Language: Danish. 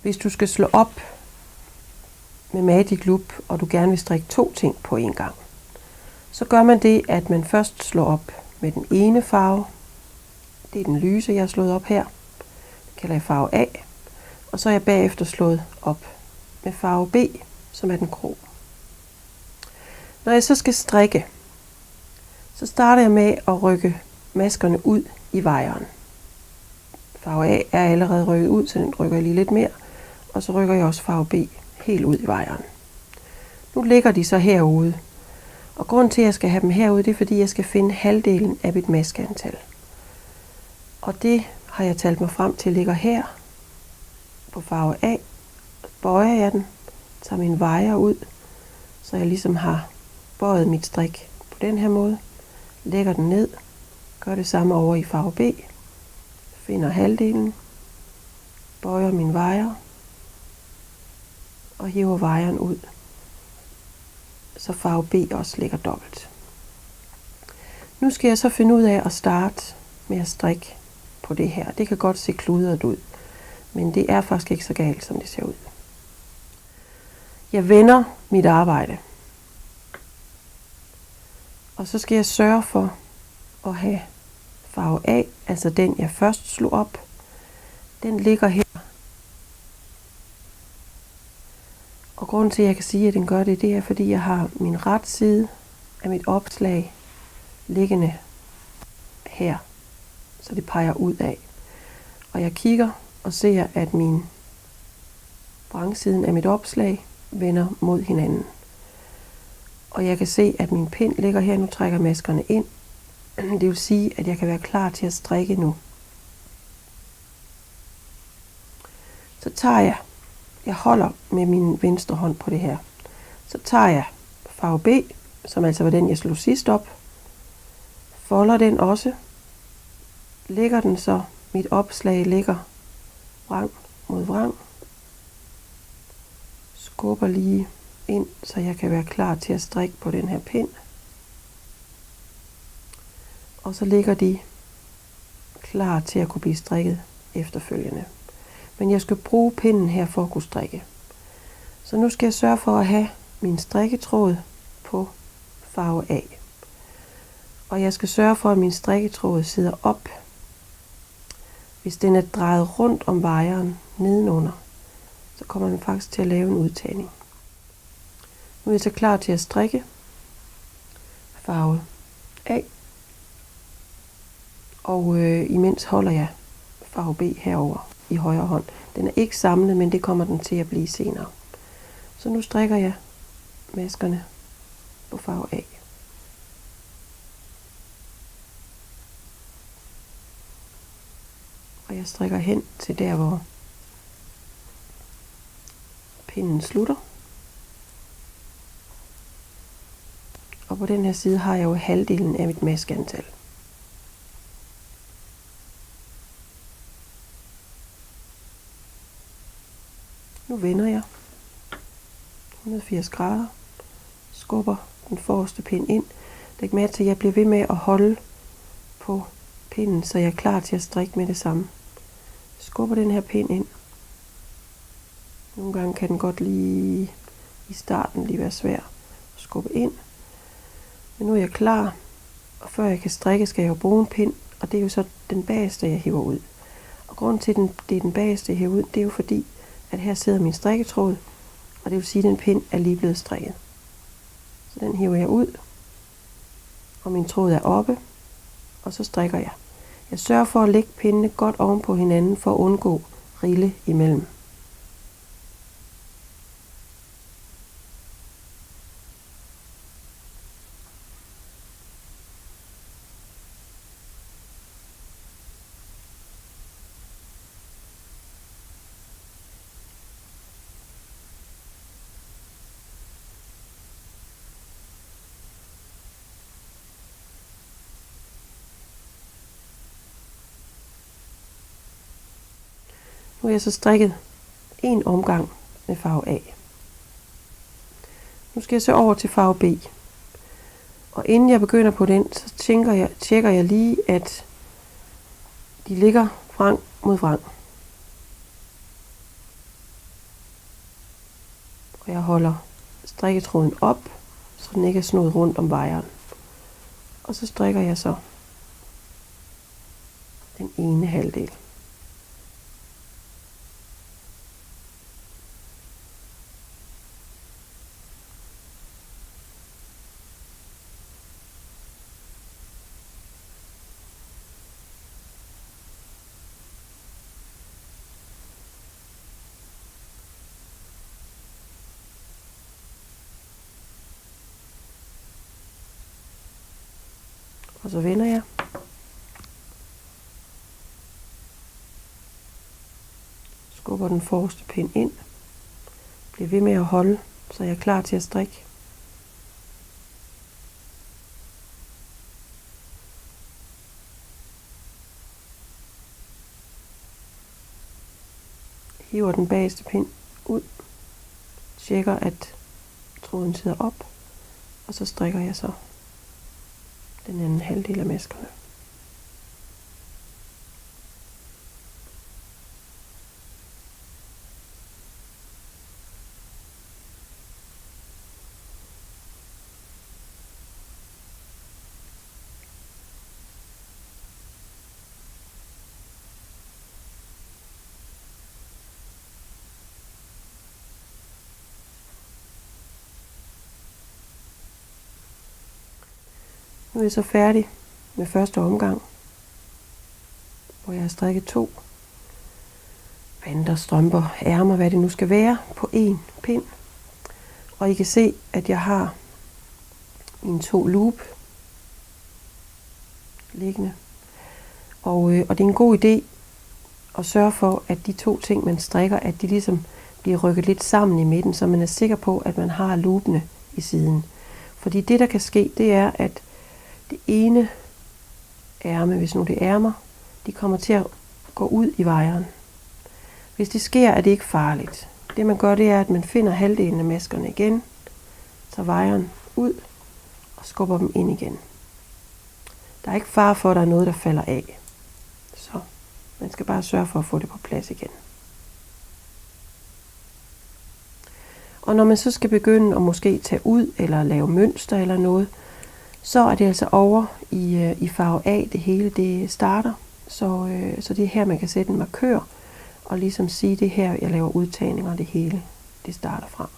Hvis du skal slå op med Magic Loop, og du gerne vil strikke 2 ting på en gang, så gør man det, at man først slår op med den ene farve. Det er den lyse, jeg har slået op her. Det kalder jeg farve A. Og så er jeg bagefter slået op med farve B, som er den grå. Når jeg så skal strikke, så starter jeg med at rykke maskerne ud i vejeren. Farve A er allerede rykket ud, så den rykker jeg lige lidt mere. Og så rykker jeg også farve B helt ud i vejeren. Nu ligger de så herude. Og grunden til, at jeg skal have dem herude, det er, fordi jeg skal finde halvdelen af mit maskeantal. Og det har jeg talt mig frem til ligger her på farve A. Bøjer jeg den, tager min vejer ud, så jeg ligesom har bøjet mit strik på den her måde. Lægger den ned, gør det samme over i farve B. Finder halvdelen, bøjer min vejer og hiver vejeren ud, så farve B også ligger dobbelt. Nu skal jeg så finde ud af at starte med at strikke på det her. Det kan godt se kludret ud, men det er faktisk ikke så galt, som det ser ud. Jeg vender mit arbejde, og så skal jeg sørge for at have farve A, altså den jeg først slog op. Den ligger her. Og grunden til, at jeg kan sige, at den gør det, det er, fordi jeg har min ret side af mit opslag liggende her. Så det peger ud af. Og jeg kigger og ser, at min vrangsiden af mit opslag vender mod hinanden. Og jeg kan se, at min pind ligger her. Nu trækker maskerne ind. Det vil sige, at jeg kan være klar til at strikke nu. Så tager jeg holder med min venstre hånd på det her. Så tager jeg farve B, som altså var den, jeg slog sidst op. Folder den også. Lægger den så, mit opslag ligger vrang mod vrang. Skubber lige ind, så jeg kan være klar til at strikke på den her pind. Og så ligger de klar til at kunne blive strikket efterfølgende. Men jeg skal bruge pinden her for at kunne strikke. Så nu skal jeg sørge for at have min strikketråd på farve A. Og jeg skal sørge for, at min strikketråd sidder op. Hvis den er drejet rundt om vejeren nedenunder, så kommer den faktisk til at lave en udtagning. Nu er jeg så klar til at strikke farve A. Og imens holder jeg farve B herover i højre hånd. Den er ikke samlet, men det kommer den til at blive senere. Så nu strikker jeg maskerne på farve A. Og jeg strikker hen til der, hvor pinden slutter. Og på den her side har jeg jo halvdelen af mit maskeantal. Nu vender jeg 180 grader, skubber den forreste pind ind. Læg mærke til, at jeg bliver ved med at holde på pinden, så jeg er klar til at strikke med det samme. Skubber den her pind ind. Nogle gange kan den godt lige i starten lige være svær at skubbe ind. Men nu er jeg klar, og før jeg kan strikke, skal jeg jo bruge en pind, og det er jo så den bagerste, jeg hiver ud. Og grunden til, at det er den bagerste, jeg hiver ud, det er jo fordi, at her sidder min strikketråd, og det vil sige, at den pind er lige blevet strikket. Så den hiver jeg ud, og min tråd er oppe, og så strikker jeg. Jeg sørger for at lægge pindene godt oven på hinanden, for at undgå rille imellem. Nu har jeg så strikket en omgang med farve A. Nu skal jeg så over til farve B. Og inden jeg begynder på den, så tjekker jeg lige, at de ligger vrang mod vrang. Og jeg holder strikketråden op, så den ikke er snået rundt om wires. Og så strikker jeg så den ene halvdel. Og så vender jeg. Skubber den forreste pind ind. Bliver ved med at holde, så jeg er klar til at strikke. Hiver den bagerste pind ud. Tjekker, at tråden sidder op. Og så strikker jeg så den anden halvdel af maskerne. Nu er jeg så færdig med første omgang, hvor jeg har strikket 2 vanter, strømper, ærmer, hvad det nu skal være, på en pind. Og I kan se, at jeg har mine 2 loop liggende. Og det er en god idé at sørge for, at de 2 ting, man strikker, at de ligesom bliver rykket lidt sammen i midten, så man er sikker på, at man har loopene i siden. Fordi det, der kan ske, det er, at det ene ærme, hvis nu det er ærmer, de kommer til at gå ud i wiren. Hvis det sker, er det ikke farligt. Det man gør, det er, at man finder halvdelen af maskerne igen, tager wiren ud og skubber dem ind igen. Der er ikke fare for, at der er noget, der falder af. Så man skal bare sørge for at få det på plads igen. Og når man så skal begynde at måske tage ud eller lave mønster eller noget, så er det altså over i farve A, det hele det starter. Så det er her, man kan sætte en markør og ligesom sige, det her, jeg laver udtagninger, det hele det starter fra.